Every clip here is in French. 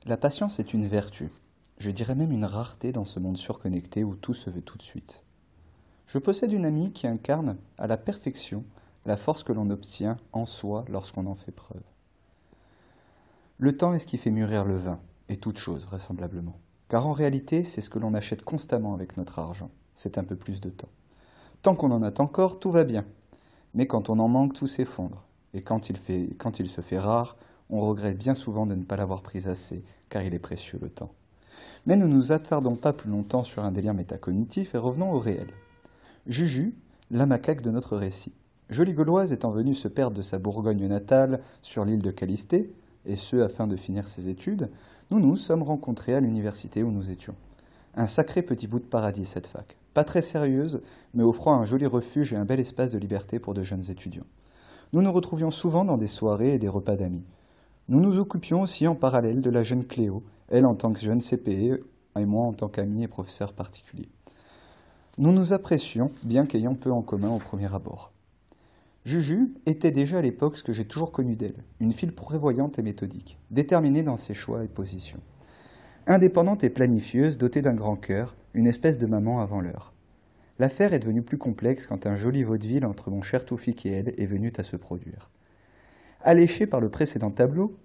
La patience est une vertu, je dirais même une rareté dans ce monde surconnecté où tout se veut tout de suite. Je possède une amie qui incarne à la perfection la force que l'on obtient en soi lorsqu'on en fait preuve. Le temps est ce qui fait mûrir le vin, et toute chose vraisemblablement. Car en réalité, c'est ce que l'on achète constamment avec notre argent, c'est un peu plus de temps. Tant qu'on en a encore, tout va bien. Mais quand on en manque, tout s'effondre. Et quand il se fait rare, on regrette bien souvent de ne pas l'avoir pris assez, car il est précieux le temps. Mais ne nous attardons pas plus longtemps sur un délire métacognitif et revenons au réel. Juju, la macaque de notre récit. Jolie Gauloise étant venue se perdre de sa Bourgogne natale sur l'île de Calysté, et ce afin de finir ses études, nous nous sommes rencontrés à l'université où nous étions. Un sacré petit bout de paradis cette fac. Pas très sérieuse, mais offrant un joli refuge et un bel espace de liberté pour de jeunes étudiants. Nous nous retrouvions souvent dans des soirées et des repas d'amis. Nous nous occupions aussi en parallèle de la jeune Cléo, elle en tant que jeune CPE et moi en tant qu'ami et professeur particulier. Nous nous apprécions, bien qu'ayant peu en commun au premier abord. Juju était déjà à l'époque ce que j'ai toujours connu d'elle, une fille prévoyante et méthodique, déterminée dans ses choix et positions. Indépendante et planifieuse, dotée d'un grand cœur, une espèce de maman avant l'heure. L'affaire est devenue plus complexe quand un joli vaudeville entre mon cher Toufik et elle est venu à se produire. Alléchée par le précédent tableau,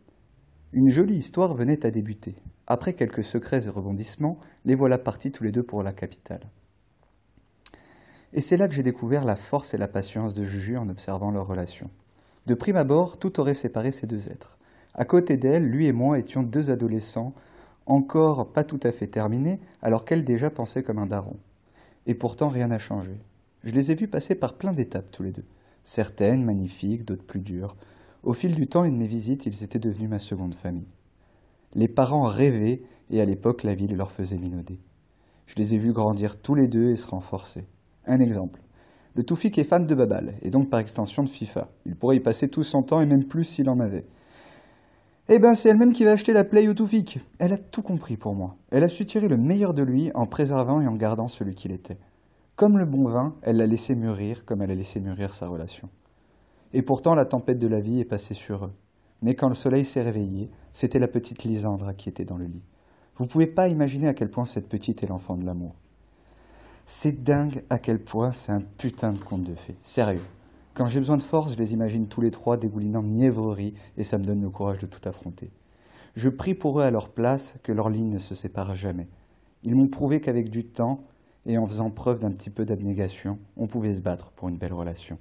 une jolie histoire venait à débuter. Après quelques secrets et rebondissements, les voilà partis tous les deux pour la capitale. Et c'est là que j'ai découvert la force et la patience de Juju en observant leur relation. De prime abord, tout aurait séparé ces deux êtres. À côté d'elle, lui et moi étions deux adolescents, encore pas tout à fait terminés, alors qu'elle déjà pensait comme un daron. Et pourtant, rien n'a changé. Je les ai vus passer par plein d'étapes tous les deux. Certaines magnifiques, d'autres plus dures. Au fil du temps et de mes visites, ils étaient devenus ma seconde famille. Les parents rêvaient, et à l'époque, la ville leur faisait minauder. Je les ai vus grandir tous les deux et se renforcer. Un exemple. Le Toufik est fan de Babal, et donc par extension de FIFA. Il pourrait y passer tout son temps, et même plus s'il en avait. Eh ben, c'est elle-même qui va acheter la Play au Toufik. Elle a tout compris pour moi. Elle a su tirer le meilleur de lui en préservant et en gardant celui qu'il était. Comme le bon vin, elle l'a laissé mûrir comme elle a laissé mûrir sa relation. Et pourtant, la tempête de la vie est passée sur eux. Mais quand le soleil s'est réveillé, c'était la petite Lysandre qui était dans le lit. Vous ne pouvez pas imaginer à quel point cette petite est l'enfant de l'amour. C'est dingue à quel point c'est un putain de conte de fées. Sérieux. Quand j'ai besoin de force, je les imagine tous les trois dégoulinant de mièvrerie et ça me donne le courage de tout affronter. Je prie pour eux à leur place que leurs lignes ne se séparent jamais. Ils m'ont prouvé qu'avec du temps et en faisant preuve d'un petit peu d'abnégation, on pouvait se battre pour une belle relation.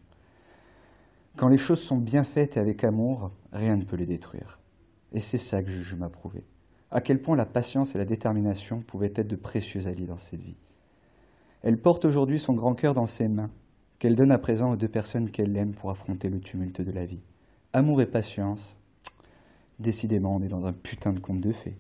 Quand les choses sont bien faites et avec amour, rien ne peut les détruire. Et c'est ça que Juju m'a prouvé. À quel point la patience et la détermination pouvaient être de précieux alliés dans cette vie. Elle porte aujourd'hui son grand cœur dans ses mains, qu'elle donne à présent aux deux personnes qu'elle aime pour affronter le tumulte de la vie. Amour et patience, décidément on est dans un putain de conte de fées.